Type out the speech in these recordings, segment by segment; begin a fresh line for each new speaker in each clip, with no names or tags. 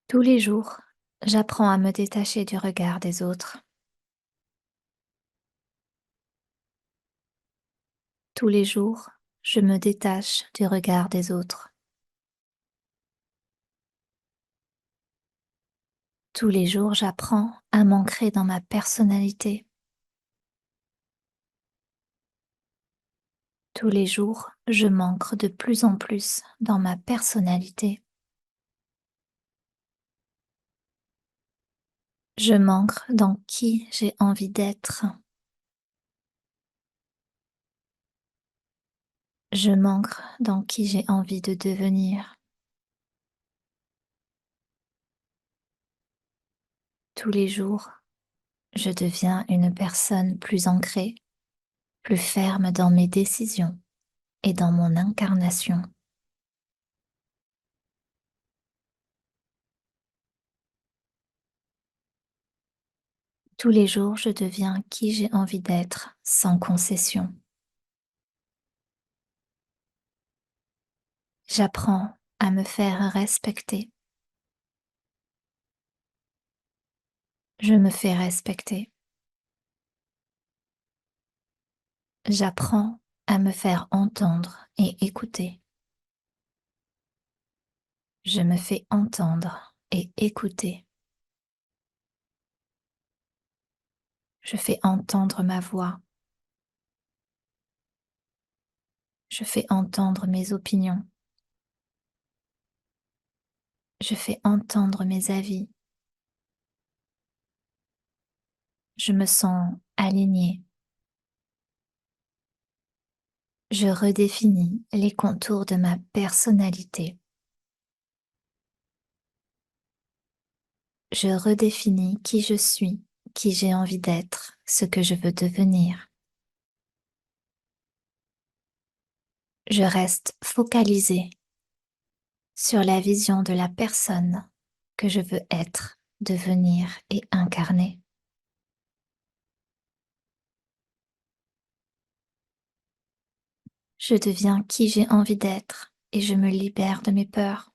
Tous les jours, j'apprends à me détacher du regard des autres. Tous les jours, je me détache du regard des autres. Tous les jours, j'apprends à m'ancrer dans ma personnalité. Tous les jours, je m'ancre de plus en plus dans ma personnalité. Je m'ancre dans qui j'ai envie d'être. Je m'ancre dans qui j'ai envie de devenir. Tous les jours, je deviens une personne plus ancrée, plus ferme dans mes décisions et dans mon incarnation. Tous les jours, je deviens qui j'ai envie d'être sans concession. J'apprends à me faire respecter. Je me fais respecter. J'apprends à me faire entendre et écouter. Je me fais entendre et écouter. Je fais entendre ma voix. Je fais entendre mes opinions. Je fais entendre mes avis. Je me sens alignée. Je redéfinis les contours de ma personnalité. Je redéfinis qui je suis, qui j'ai envie d'être, ce que je veux devenir. Je reste focalisée sur la vision de la personne que je veux être, devenir et incarner. Je deviens qui j'ai envie d'être et je me libère de mes peurs.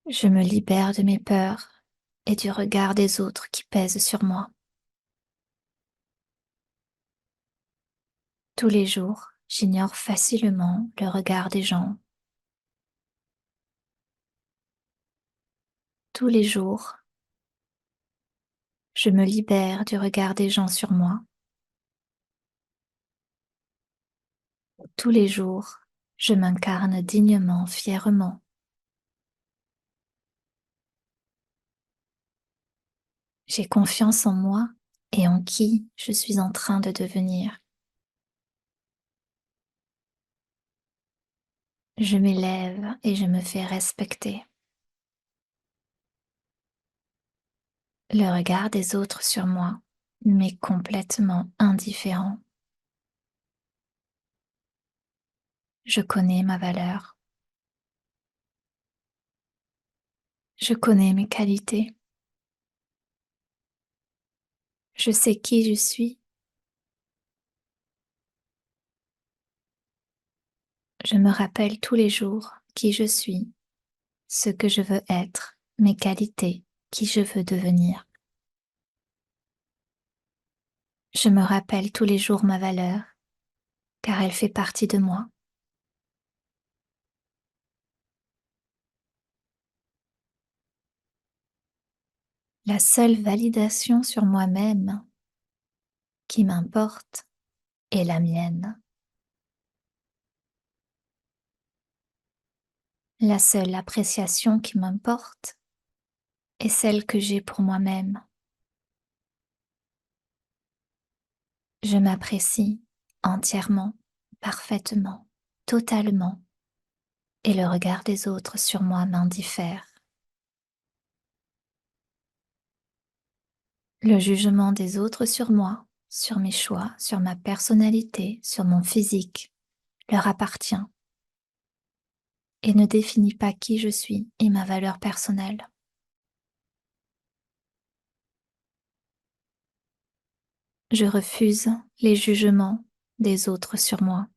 Je me libère de mes peurs et du regard des autres qui pèsent sur moi. Tous les jours, j'ignore facilement le regard des gens. Tous les jours, je me libère du regard des gens sur moi. Tous les jours, je m'incarne dignement, fièrement. J'ai confiance en moi et en qui je suis en train de devenir. Je m'élève et je me fais respecter. Le regard des autres sur moi m'est complètement indifférent. Je connais ma valeur. Je connais mes qualités. Je sais qui je suis. Je me rappelle tous les jours qui je suis, ce que je veux être, mes qualités, qui je veux devenir. Je me rappelle tous les jours ma valeur, car elle fait partie de moi. La seule validation sur moi-même qui m'importe est la mienne. La seule appréciation qui m'importe est celle que j'ai pour moi-même. Je m'apprécie entièrement, parfaitement, totalement, et le regard des autres sur moi m'indiffère. Le jugement des autres sur moi, sur mes choix, sur ma personnalité, sur mon physique, leur appartient et ne définit pas qui je suis et ma valeur personnelle. Je refuse les jugements des autres sur moi.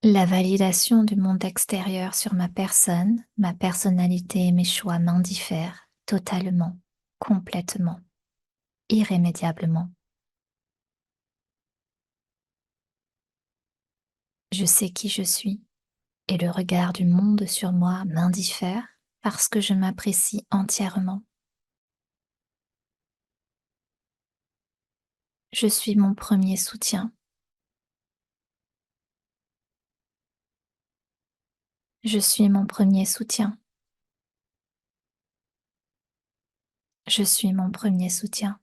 La validation du monde extérieur sur ma personne, ma personnalité et mes choix m'indiffèrent totalement, complètement, irrémédiablement. Je sais qui je suis et le regard du monde sur moi m'indiffère parce que je m'apprécie entièrement. Je suis mon premier soutien. Je suis mon premier soutien. Je suis mon premier soutien.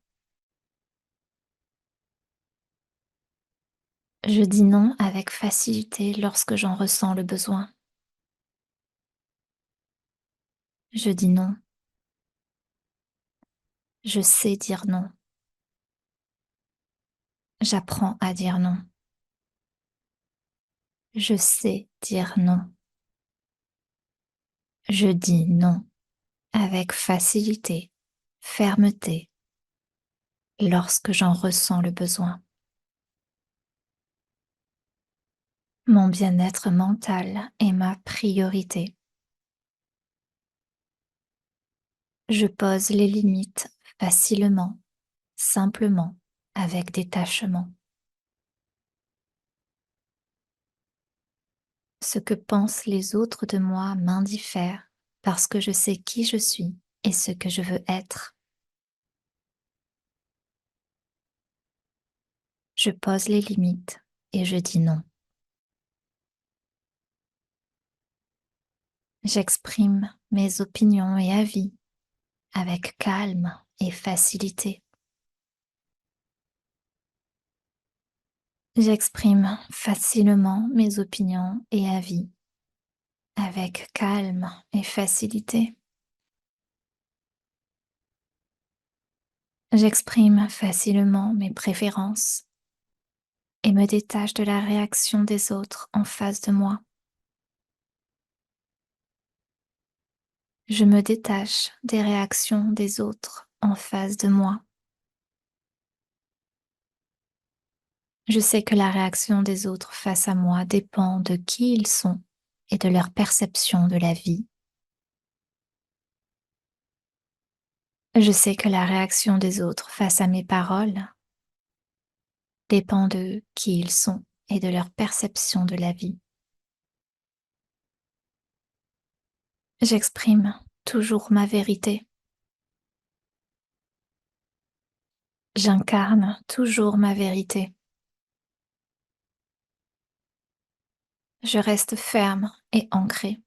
Je dis non avec facilité lorsque j'en ressens le besoin. Je dis non. Je sais dire non. J'apprends à dire non. Je sais dire non. Je dis non avec facilité, fermeté, lorsque j'en ressens le besoin. Mon bien-être mental est ma priorité. Je pose les limites facilement, simplement, avec détachement. Ce que pensent les autres de moi m'indiffère parce que je sais qui je suis et ce que je veux être. Je pose les limites et je dis non. J'exprime mes opinions et avis avec calme et facilité. J'exprime facilement mes opinions et avis avec calme et facilité. J'exprime facilement mes préférences et me détache de la réaction des autres en face de moi. Je me détache des réactions des autres en face de moi. Je sais que la réaction des autres face à moi dépend de qui ils sont et de leur perception de la vie. Je sais que la réaction des autres face à mes paroles dépend de qui ils sont et de leur perception de la vie. J'exprime toujours ma vérité. J'incarne toujours ma vérité. Je reste ferme et ancrée.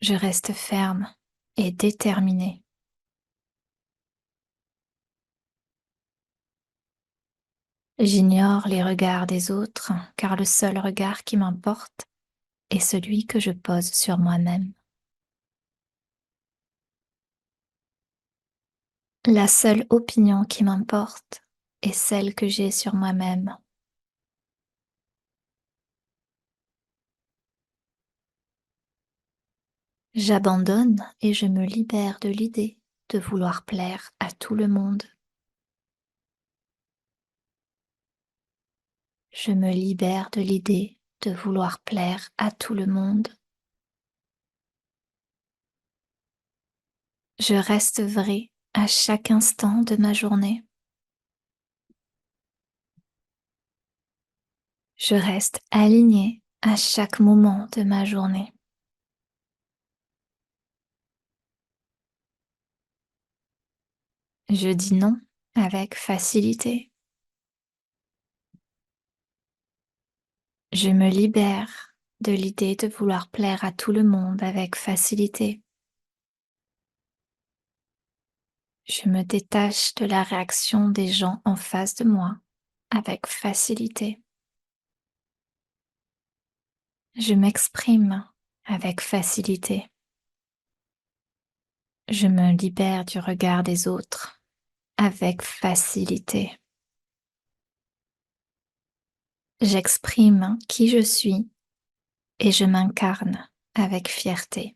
Je reste ferme et déterminée. J'ignore les regards des autres car le seul regard qui m'importe est celui que je pose sur moi-même. La seule opinion qui m'importe est celle que j'ai sur moi-même. J'abandonne et je me libère de l'idée de vouloir plaire à tout le monde. Je me libère de l'idée de vouloir plaire à tout le monde. Je reste vrai à chaque instant de ma journée. Je reste aligné à chaque moment de ma journée. Je dis non avec facilité. Je me libère de l'idée de vouloir plaire à tout le monde avec facilité. Je me détache de la réaction des gens en face de moi avec facilité. Je m'exprime avec facilité. Je me libère du regard des autres avec facilité. J'exprime qui je suis et je m'incarne avec fierté.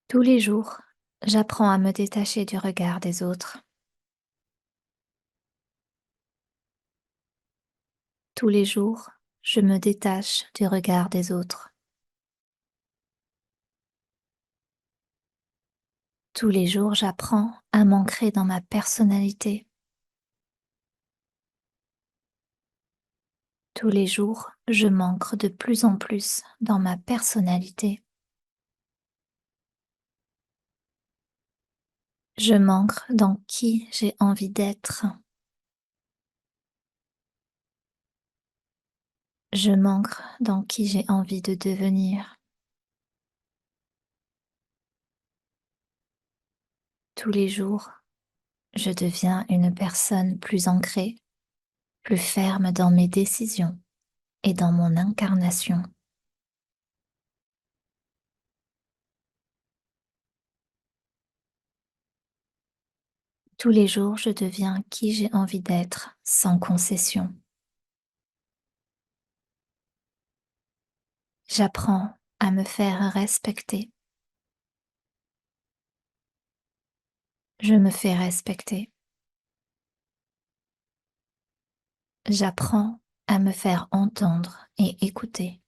Tous les jours, J'apprends à me détacher du regard des autres. Tous les jours, je me détache du regard des autres. Tous les jours, j'apprends à m'ancrer dans ma personnalité. Tous les jours, je m'ancre de plus en plus dans ma personnalité. Je m'ancre dans qui j'ai envie d'être. Je m'ancre dans qui j'ai envie de devenir. Tous les jours, je deviens une personne plus ancrée, plus ferme dans mes décisions et dans mon incarnation. Tous les jours, je deviens qui j'ai envie d'être sans concession. J'apprends à me faire respecter. Je me fais respecter. J'apprends à me faire entendre et écouter.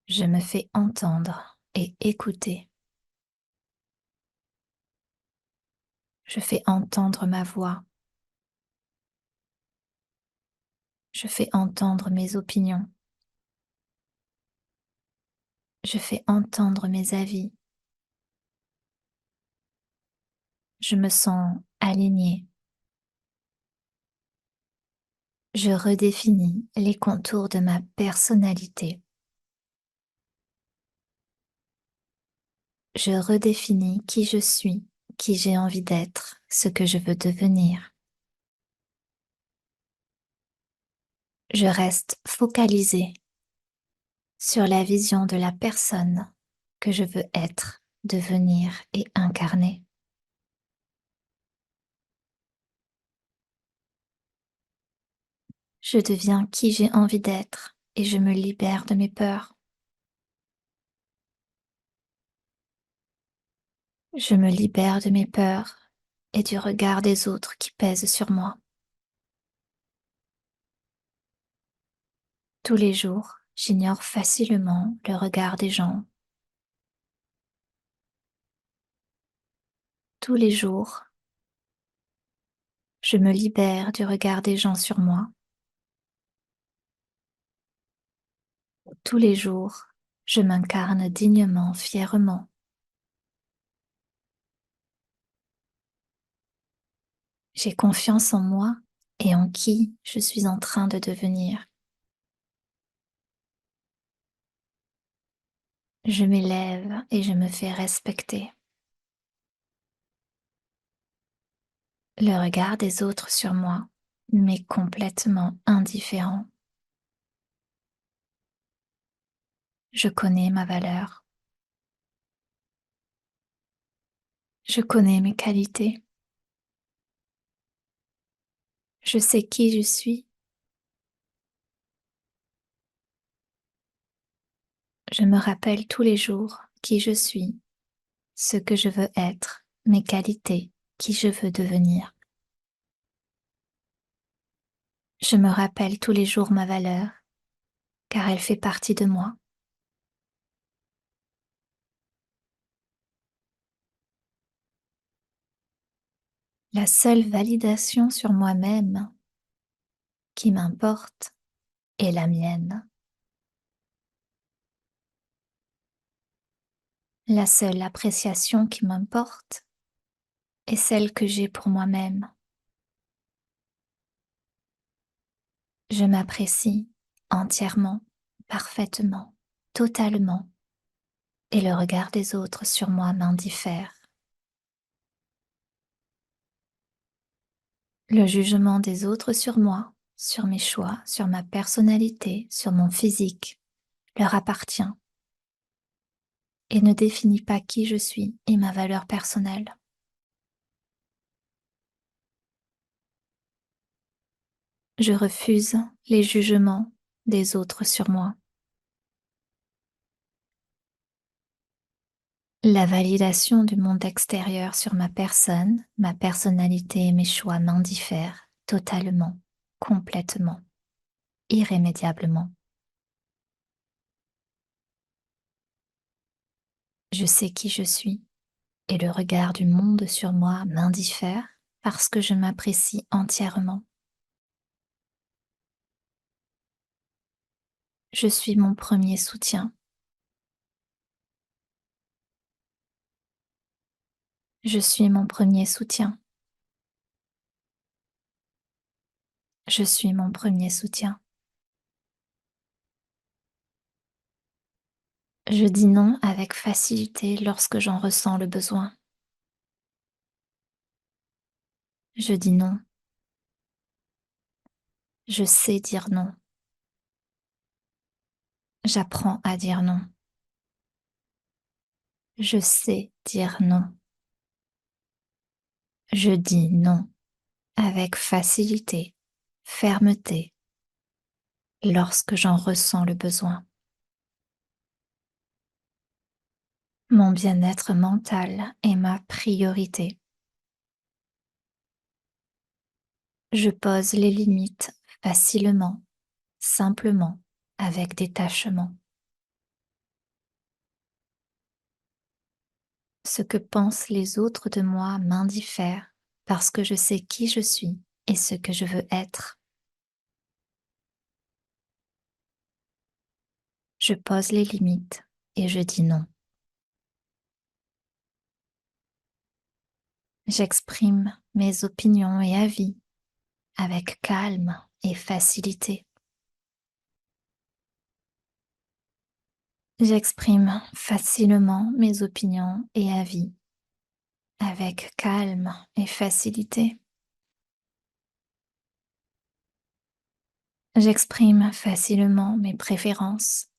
Je me fais entendre et écouter. Je fais entendre ma voix. Je fais entendre mes opinions. Je fais entendre mes avis. Je me sens alignée. Je redéfinis les contours de ma personnalité. Je redéfinis qui je suis, qui j'ai envie d'être, ce que je veux devenir. Je reste focalisée sur la vision de la personne que je veux être, devenir et incarner. Je deviens qui j'ai envie d'être et je me libère de mes peurs. Je me libère de mes peurs et du regard des autres qui pèsent sur moi. Tous les jours, j'ignore facilement le regard des gens. Tous les jours, je me libère du regard des gens sur moi. Tous les jours, je m'incarne dignement, fièrement. J'ai confiance en moi et en qui je suis en train de devenir. Je m'élève et je me fais respecter. Le regard des autres sur moi m'est complètement indifférent. Je connais ma valeur. Je connais mes qualités. Je sais qui je suis. Je me rappelle tous les jours qui je suis, ce que je veux être, mes qualités, qui je veux devenir. Je me rappelle tous les jours ma valeur, car elle fait partie de moi. La seule validation sur moi-même qui m'importe est la mienne. La seule appréciation qui m'importe est celle que j'ai pour moi-même. Je m'apprécie entièrement, parfaitement, totalement, et le regard des autres sur moi m'indiffère. Le jugement des autres sur moi, sur mes choix, sur ma personnalité, sur mon physique, leur appartient et ne définit pas qui je suis et ma valeur personnelle. Je refuse les jugements des autres sur moi. La validation du monde extérieur sur ma personne, ma personnalité et mes choix m'indiffèrent totalement, complètement, irrémédiablement. Je sais qui je suis et le regard du monde sur moi m'indiffère parce que je m'apprécie entièrement. Je suis mon premier soutien. Je suis mon premier soutien. Je suis mon premier soutien. Je dis non avec facilité lorsque j'en ressens le besoin. Je dis non. Je sais dire non. J'apprends à dire non. Je sais dire non. Je dis non avec facilité, fermeté, lorsque j'en ressens le besoin. Mon bien-être mental est ma priorité. Je pose les limites facilement, simplement, avec détachement. Ce que pensent les autres de moi m'indiffère parce que je sais qui je suis et ce que je veux être. Je pose les limites et je dis non. J'exprime mes opinions et avis avec calme et facilité. J'exprime facilement mes opinions et avis avec calme et facilité. J'exprime facilement mes préférences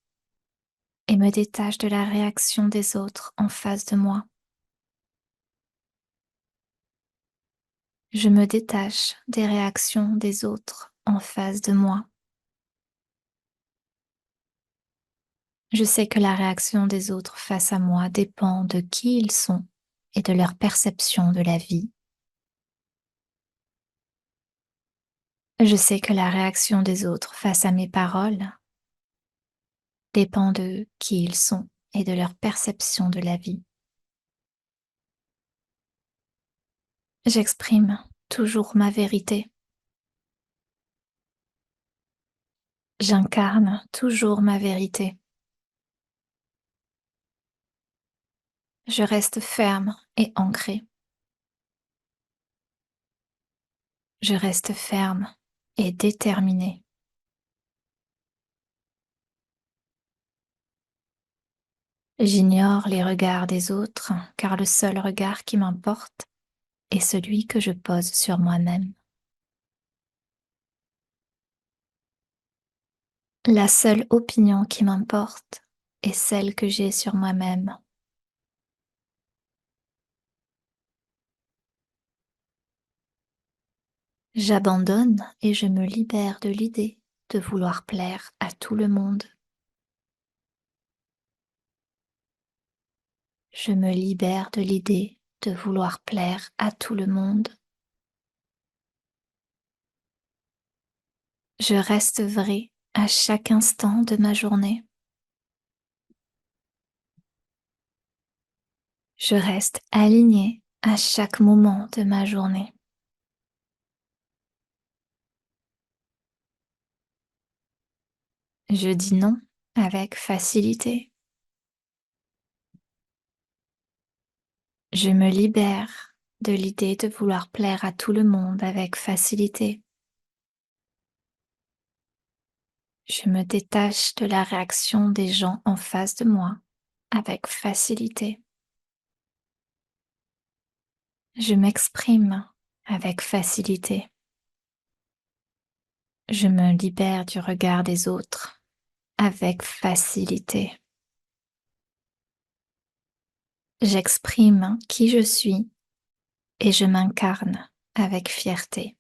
et me détache de la réaction des autres en face de moi. Je me détache des réactions des autres en face de moi. Je sais que la réaction des autres face à moi dépend de qui ils sont et de leur perception de la vie. Je sais que la réaction des autres face à mes paroles dépend de qui ils sont et de leur perception de la vie. J'exprime toujours ma vérité. J'incarne toujours ma vérité. Je reste ferme et ancrée. Je reste ferme et déterminée. J'ignore les regards des autres car le seul regard qui m'importe est celui que je pose sur moi-même. La seule opinion qui m'importe est celle que j'ai sur moi-même. J'abandonne et je me libère de l'idée de vouloir plaire à tout le monde. Je me libère de l'idée de vouloir plaire à tout le monde. Je reste vrai à chaque instant de ma journée. Je reste aligné à chaque moment de ma journée. Je dis non avec facilité. Je me libère de l'idée de vouloir plaire à tout le monde avec facilité. Je me détache de la réaction des gens en face de moi avec facilité. Je m'exprime avec facilité. Je me libère du regard des autres avec facilité. J'exprime qui je suis et je m'incarne avec fierté.